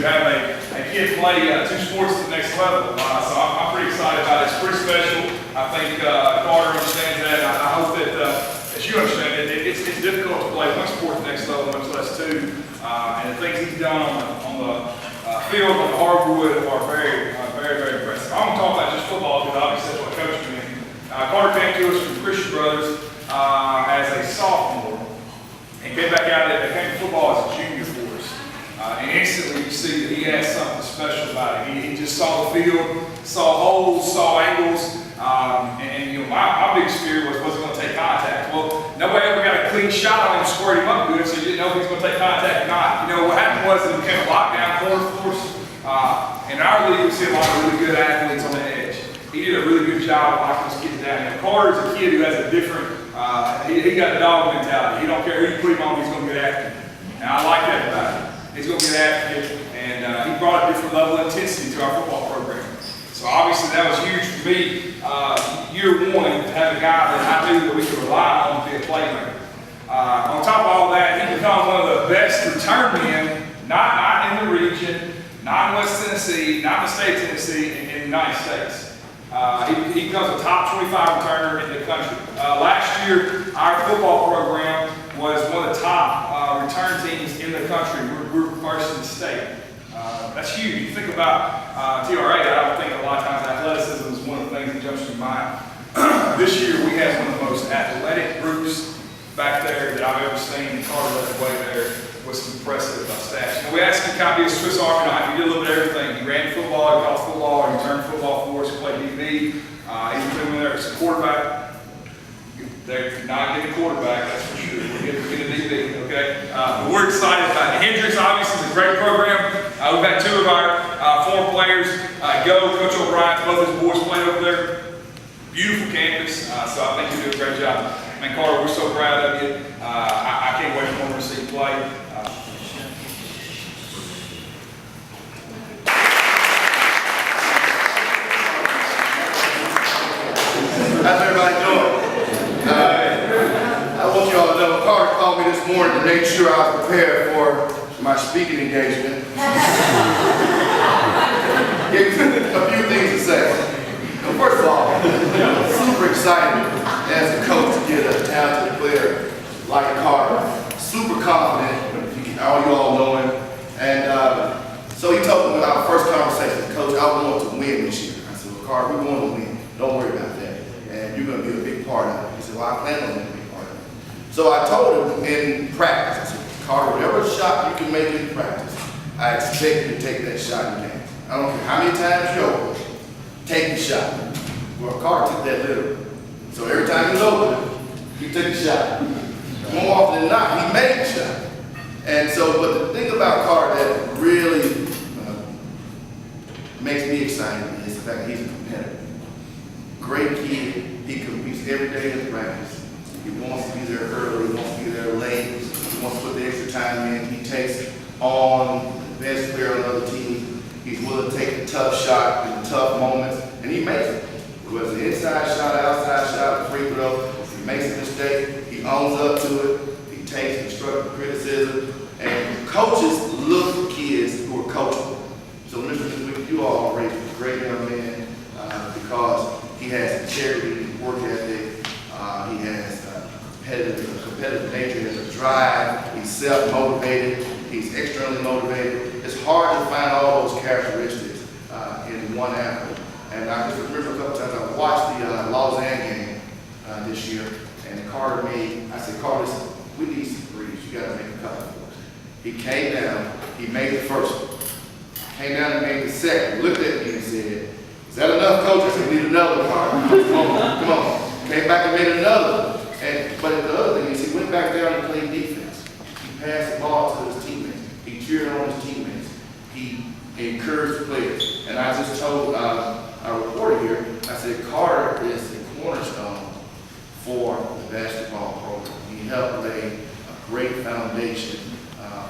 have a kid play 2 sports at the next level. So I'm pretty excited about it. It's pretty special. I think Carter understands that. I hope that, as you understand it, it's difficult to play one sport at the next level, much less 2. And the things he's done on the field, on the hardwood, are very impressive. I'm going to talk about just football because obviously that's what coached me. Carter came to us from Christian Brothers as a sophomore and came back out there. They came to football as a junior for us. And instantly you see that he has something special about it. He just saw the field, saw holes, saw angles. And you know, my biggest fear was he going to take contact? Well, nobody ever got a clean shot on him, squared him up good, so you didn't know if he was going to take contact or not. You know, what happened was it became a lockdown corner for us. In our league, we see a lot of really good athletes on the edge. He did a really good job of locking those kids down. And Carter's a kid who has a different, he got the dog mentality. He don't care who you put him on, he's going to get after him. And I like that about him. He's going to get after you. And he brought a different level of intensity to our football program. So obviously that was huge for me, year 1, to have a guy that I knew that we could rely on to be a playmaker. On top of all that, he became one of the best return men, not in the region, not in West Tennessee, not in the state of Tennessee, in the United States. He becomes a top 25 returner in the country. Last year, our football program was one of the top return teams in the country. We were first in the state. That's huge. You think about TRA, I don't think a lot of times athleticism is one of the things that jumps to your mind. This year, we had one of the most athletic groups back there that I've ever seen. Carter led the way there with some impressive stats. You know, we asked him to kind of be a Swiss Army knife. He did a little bit of everything. He ran football, he caught football, he returned football for us, he played DB. He's been there as a quarterback. They're not getting a quarterback, that's for sure. We're getting a DB, okay? But we're excited about it. Hendrix, obviously, is a great program. We've had 2 of our former players go. Coach O'Brien, both his boys played over there. Beautiful campus, so I think you do a great job. Man, Carter, we're so proud of you. I can't wait for more to see you play. How's everybody doing? I want you all to know, Carter called me this morning to make sure I was prepared for my speaking engagement. Gave me a few things to say. First of all, I'm super excited as a coach to get a talented player like Carter. Super confident, all you all know him. And so he told me in our first conversation, Coach, I want to win this year. I said, well, Carter, we want to win. Don't worry about that. And you're going to be a big part of it. He said, well, I plan on being a big part of it. So I told him in practice, I said, Carter, whatever shot you can make in practice, I expect you to take that shot in games. I don't care how many times you're open, take the shot. Well, Carter took that literally. So every time he was open, he took the shot. More often than not, he made the shot. And so, but the thing about Carter that really makes me excited is the fact that he's a competitor. Great kid. He competes every day in practice. He wants to be there early. He wants to be there late. He wants to put the extra time in. He takes on the best player on the other team. He's willing to take the tough shot in the tough moments, and he makes it. Whether it's an inside shot, outside shot, free throw, if he makes a mistake, he owns up to it. He takes constructive criticism, and coaches look for kids who are coachable. So Mr. Weakley, you all raised a great young man because he has integrity, work ethic, he has a competitive nature, he has a drive, he's self-motivated, he's externally motivated. It's hard to find all those characteristics in one athlete. And I just remember a couple times I watched the Lausanne game this year, and Carter I said, Carter, we need some threes, you got to make a couple for us. He came down, he made the first one. Came down and made the second, looked at me and said, is that enough, coach? I said, we need another one, Carter. Come on. Came back and made another one. But the other thing is he went back down and played defense. He passed the ball to his teammates. He cheered on his teammates. He encouraged the players. And I just told our reporter here, I said, Carter is the cornerstone for the basketball program. He helped lay a great foundation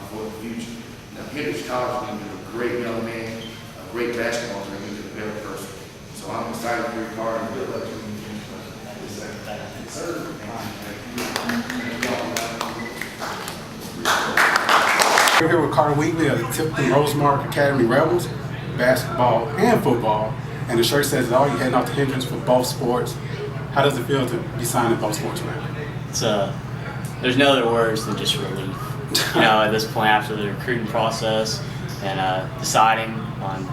for the future. Now, Hendrix College is going to be a great young man, a great basketball player, he's a better person. So I'm excited for your Carter, and good luck to you. Sir. We're here with Carter Weakley of the Tipton Rosemark Academy Rebels, basketball and football. And the shirt says it all. You're heading off to Hendrix for both sports. How does it feel to be signed in both sports, man? It's there's no other words than just relief. At this point after the recruiting process and deciding on,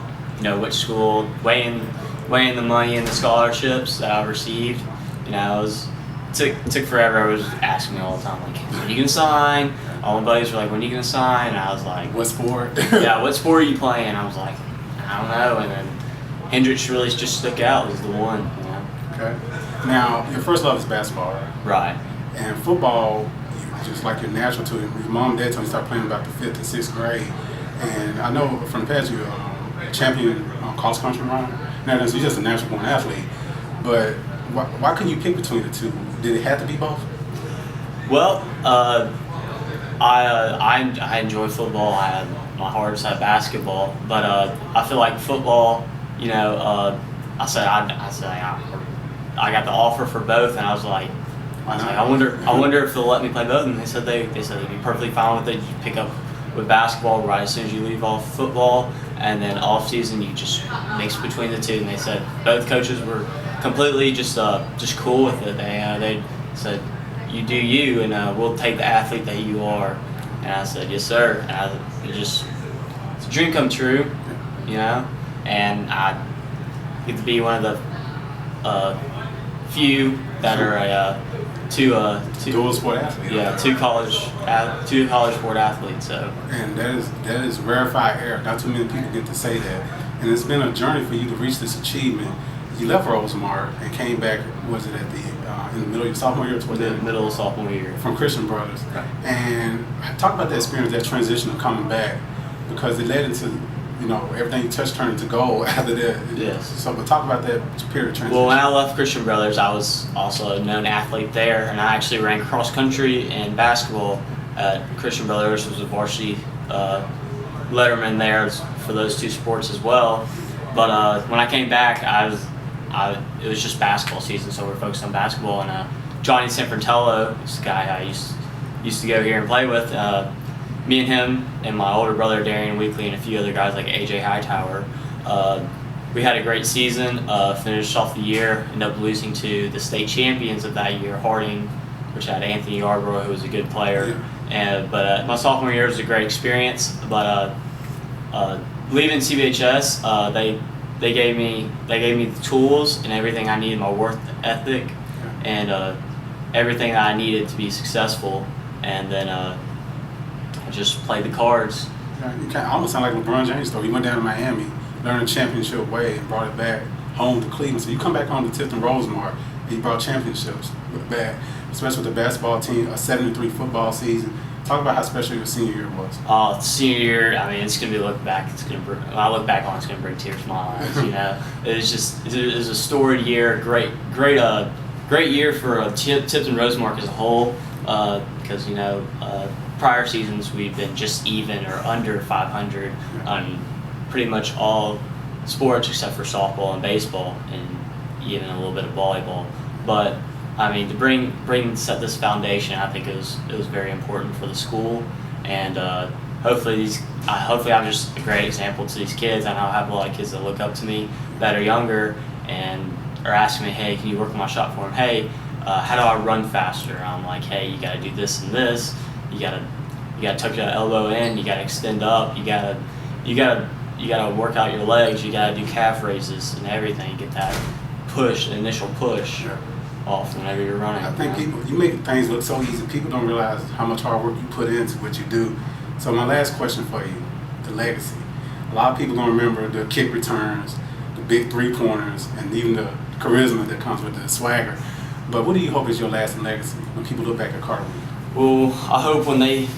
which school, weighing the money and the scholarships that I've received, it took forever. I was asking me all the time, like, when are you gonna sign? All my buddies were like, when are you gonna sign? And I was like, what sport? Yeah, what sport are you playing? And I was like, I don't know. And then Hendrix really just stuck out as the one, Okay. Now, your first love is basketball, right? Right. And football, just like you're natural to it. Your mom and dad told you to start playing about the 5th and 6th grade. And I know from the past you're a champion cross country runner. Now, you're just a natural born athlete. But why couldn't you pick between the two? Did it have to be both? Well, I enjoy football. My heart is at basketball, but I feel like football. I got the offer for both, and I was like, I wonder if they'll let me play both. And they said they'd be perfectly fine with it. You pick up with basketball right as soon as you leave off football, and then off season you just mix between the two. And they said both coaches were completely just cool with it. They said, you do you, and we'll take the athlete that you are. And I said, yes, sir. And it's a dream come true, And I get to be one of the few that are dual sport athlete. Yeah, two college sport athletes. So. And that is rarefied air. Not too many people get to say that. And it's been a journey for you to reach this achievement. You left Rosemark and came back. Was it at in the middle of your sophomore year? Towards the middle of sophomore year. From Christian Brothers. Right. And talk about that experience, that transition of coming back, because it led into everything you touched turned into gold after that. Yes. So, but talk about that period of transition. Well, when I left Christian Brothers, I was also a known athlete there, and I actually ran cross country and basketball at Christian Brothers. Was a varsity letterman there for those two sports as well. But when I came back, it was just basketball season, so we're focused on basketball. And Johnny Sanfratello, this guy I used to go here and play with. Me and him and my older brother Darian Weakley and a few other guys like AJ Hightower, we had a great season. Finished off the year, ended up losing to the state champions of that year, Harding, which had Anthony Yarborough, who was a good player. But my sophomore year was a great experience. But leaving CBHS, they gave me the tools and everything I needed, my work ethic, and everything that I needed to be successful. And then I just played the cards. You kind of almost sound like LeBron James story. He went down to Miami, learned the championship way, and brought it back home to Cleveland. So you come back home to Tipton Rosemark, and you brought championships back, especially with the basketball team, a 7-3 football season. Talk about how special your senior year was. Senior year, it's gonna be looked back. When I look back on it, it's gonna bring tears to my eyes. It was a storied year, great year for Tipton Rosemark as a whole. Because prior seasons we've been just even or under 500 on pretty much all sports except for softball and baseball, and even a little bit of volleyball. But to set this foundation, I think it was very important for the school, and hopefully I'm just a great example to these kids. I know I have a lot of kids that look up to me that are younger and are asking me, hey, can you work on my shot for them? Hey, how do I run faster? I'm like, hey, you got to do this and this. You gotta tuck your elbow in. You gotta extend up. You gotta work out your legs. You gotta do calf raises and everything. Get that initial push off whenever you're running. I think you make things look so easy. People don't realize how much hard work you put into what you do. So my last question for you, the legacy. A lot of people gonna remember the kick returns, the big 3-pointers, and even the charisma that comes with the swagger. But what do you hope is your lasting legacy when people look back at Carter Weakley? Well, I hope when they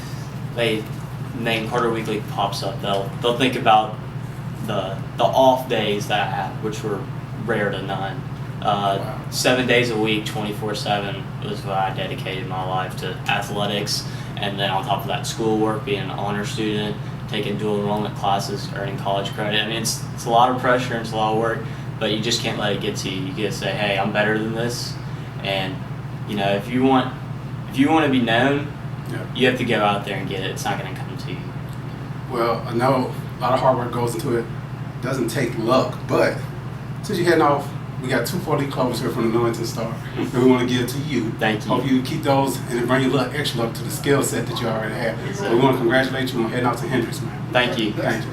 name Carter Weakley pops up, they'll think about the off days that I had, which were rare to none. 7 days a week, 24/7 was what I dedicated my life to athletics, and then on top of that, schoolwork, being an honor student, taking dual enrollment classes, earning college credit. It's a lot of pressure and it's a lot of work, but you just can't let it get to you. You gotta say, hey, I'm better than this, and if you want to be known, you have to go out there and get it. It's not going to come to you. Well, I know a lot of hard work goes into it. Doesn't take luck, but since you're heading off, we got 2 4-leaf clovers here from the Millington Star that we want to give to you. Thank you. Hope you keep those and it bring you a little extra luck to the skill set that you already have. Yes, So sir. we want to congratulate you on heading out to Hendrix, man. Thank you. Thank you.